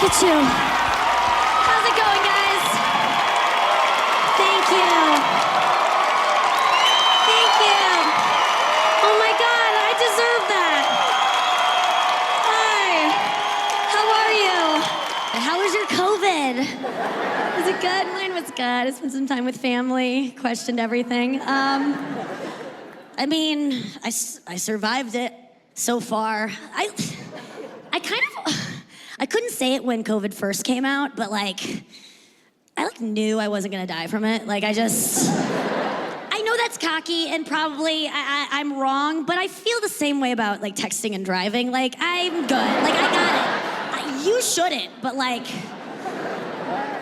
Look at you. How's it going, guys? Thank you. Thank you. Oh my God, I deserve that. Hi. How are you? How was your COVID? Was it good? Mine was good. I spent some time with family, questioned everything. I mean, I survived it so far. I couldn't say it when COVID first came out, but I knew I wasn't gonna die from it. I know that's cocky and probably I'm wrong, but I feel the same way about texting and driving. I'm good, I got it. You shouldn't, but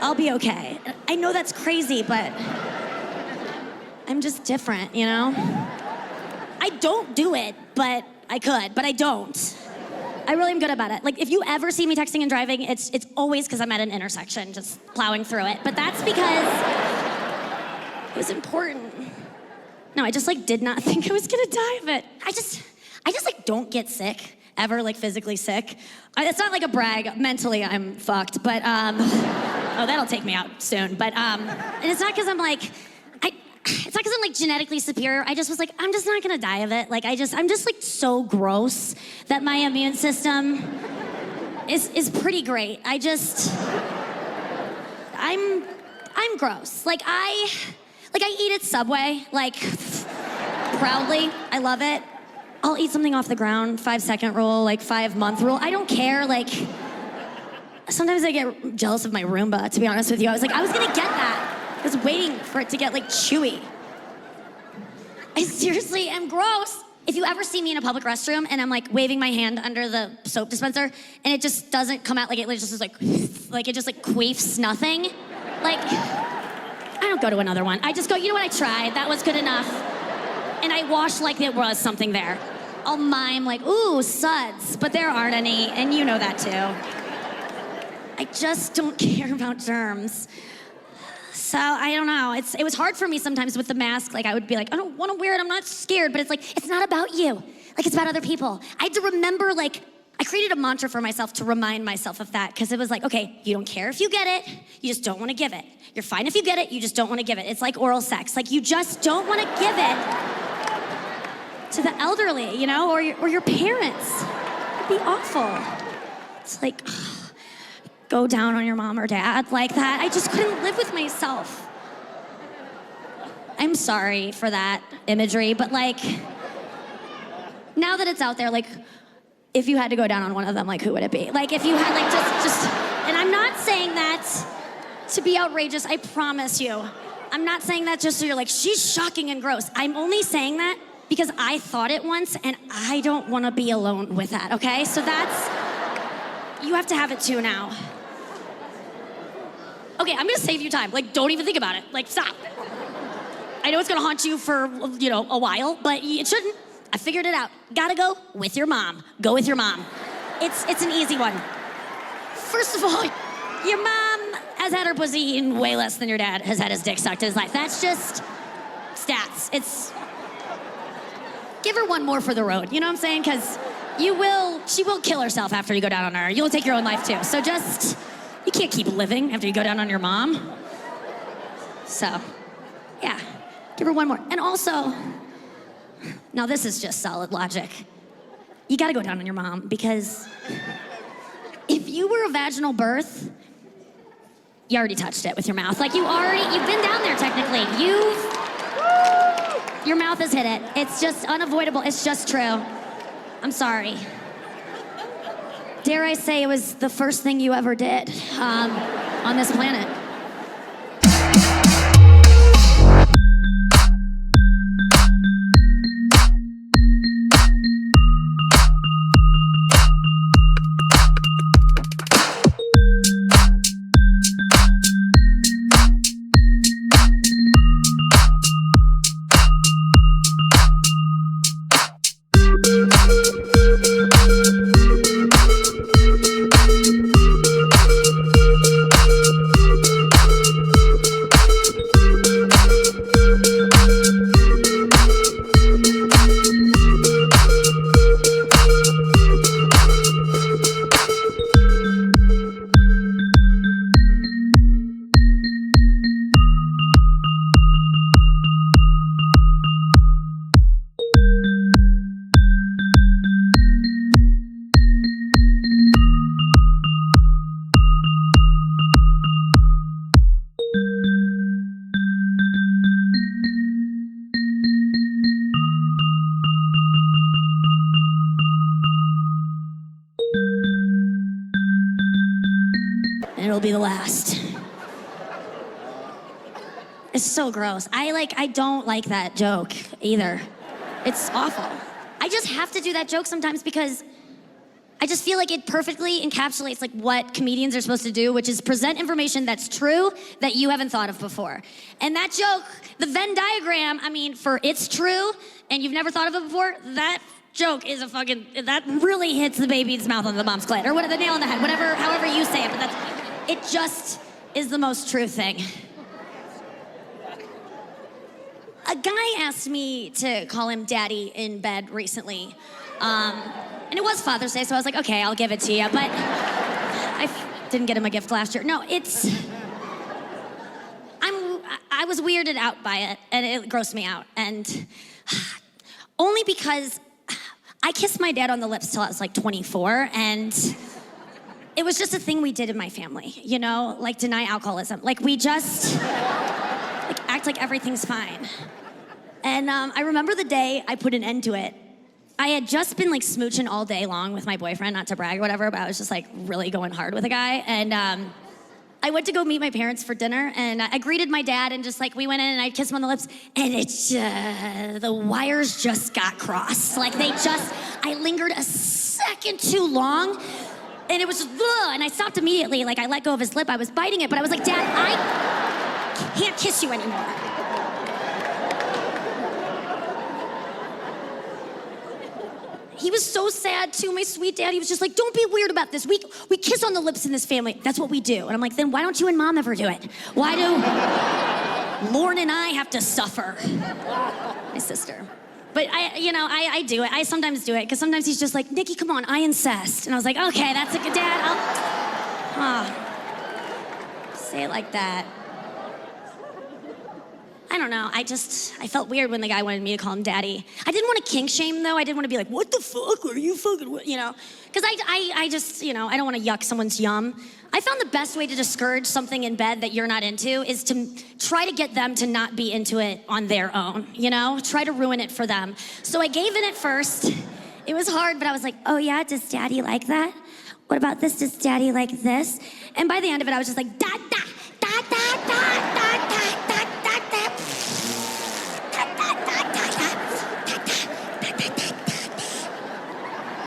I'll be okay. I know that's crazy, but I'm just different, you know? I don't do it, but I could, but I don't. I really am good about it. If you ever see me texting and driving, it's always because I'm at an intersection, just plowing through it. But that's because it was important. No, I just did not think I was gonna die of it. I just don't get sick, ever, physically sick. It's not a brag, mentally I'm fucked, but, oh, that'll take me out soon. But, and it's not because I'm it's not because I'm genetically superior. I just was I'm just not gonna die of it. I'm just so gross that my immune system is pretty great. I'm gross. I eat at Subway, proudly. I love it. I'll eat something off the ground, 5-second rule, 5-month rule. I don't care. Sometimes I get jealous of my Roomba, to be honest with you. I was I was gonna get that. I was waiting for it to get chewy. I seriously am gross. If you ever see me in a public restroom and I'm waving my hand under the soap dispenser and it just doesn't come out, it just is it just queefs nothing. I don't go to another one. I just go, you know what, I tried, that was good enough. And I wash there was something there. I'll mime ooh, suds, but there aren't any, and you know that too. I just don't care about germs. So I don't know, it was hard for me sometimes with the mask. I would be I don't want to wear it, I'm not scared, but it's it's not about you. It's about other people. I had to remember, I created a mantra for myself to remind myself of that, because it was okay, you don't care if you get it, you just don't want to give it. You're fine if you get it, you just don't want to give it. It's like oral sex, you just don't want to give it to the elderly, or your parents. It'd be awful. It's go down on your mom or dad like that. I just couldn't live with myself. I'm sorry for that imagery, but now that it's out there, if you had to go down on one of them, who would it be? If you had just, and I'm not saying that to be outrageous, I promise you. I'm not saying that just so you're she's shocking and gross. I'm only saying that because I thought it once and I don't want to be alone with that, okay? So you have to have it too now. Okay, I'm gonna save you time. Don't even think about it. Stop. I know it's gonna haunt you for, a while, but it shouldn't. I figured it out. Gotta go with your mom. Go with your mom. It's an easy one. First of all, your mom has had her pussy eaten way less than your dad has had his dick sucked in his life. That's just stats. Give her one more for the road, you know what I'm saying? Because she will kill herself after you go down on her. You'll take your own life too. So you can't keep living after you go down on your mom. So, yeah, give her one more. And also, now this is just solid logic. You gotta go down on your mom, because if you were a vaginal birth, you already touched it with your mouth. You've been down there technically. Your mouth has hit it. It's just unavoidable. It's just true. I'm sorry. Dare I say it was the first thing you ever did on this planet. it'll be the last. It's so gross. I don't like that joke either. It's awful. I just have to do that joke sometimes because I just feel like it perfectly encapsulates like what comedians are supposed to do, which is present information that's true that you haven't thought of before. And that joke, the Venn diagram, I mean, for it's true and you've never thought of it before, that joke is that really hits the baby's mouth on the mom's clit, or what, the nail on the head, whatever, however you say it, but it just is the most true thing. A guy asked me to call him daddy in bed recently. And it was Father's Day, so I was like, okay, I'll give it to you. But I didn't get him a gift last year. No, I was weirded out by it, and it grossed me out. And only because I kissed my dad on the lips till I was like 24, and it was just a thing we did in my family, you know? Like deny alcoholism. Like we just act like everything's fine. And I remember the day I put an end to it. I had just been like smooching all day long with my boyfriend, not to brag or whatever, but I was just like really going hard with a guy. And I went to go meet my parents for dinner, and I greeted my dad, and just like we went in and I kissed him on the lips, and the wires just got crossed. Like I lingered a second too long, and it was just, ugh, and I stopped immediately. Like I let go of his lip, I was biting it, but I was like, Dad, I can't kiss you anymore. He was so sad too, my sweet dad. He was just like, don't be weird about this. We kiss on the lips in this family. That's what we do. And I'm like, then why don't you and Mom ever do it? Why do Lauren and I have to suffer? My sister. But I do it. I sometimes do it, because sometimes he's just like, Nikki, come on, I incest. And I was like, okay, that's a good dad. Say it like that. I don't know, I felt weird when the guy wanted me to call him daddy. I didn't want to kink shame, though. I didn't want to be like, what the fuck are you fucking, you know? Because I just, I don't want to yuck someone's yum. I found the best way to discourage something in bed that you're not into is to try to get them to not be into it on their own, you know? Try to ruin it for them. So I gave in at first. It was hard, but I was like, oh yeah, does daddy like that? What about this? Does daddy like this? And by the end of it, I was just like, da, da, da, da, da, da, da, da.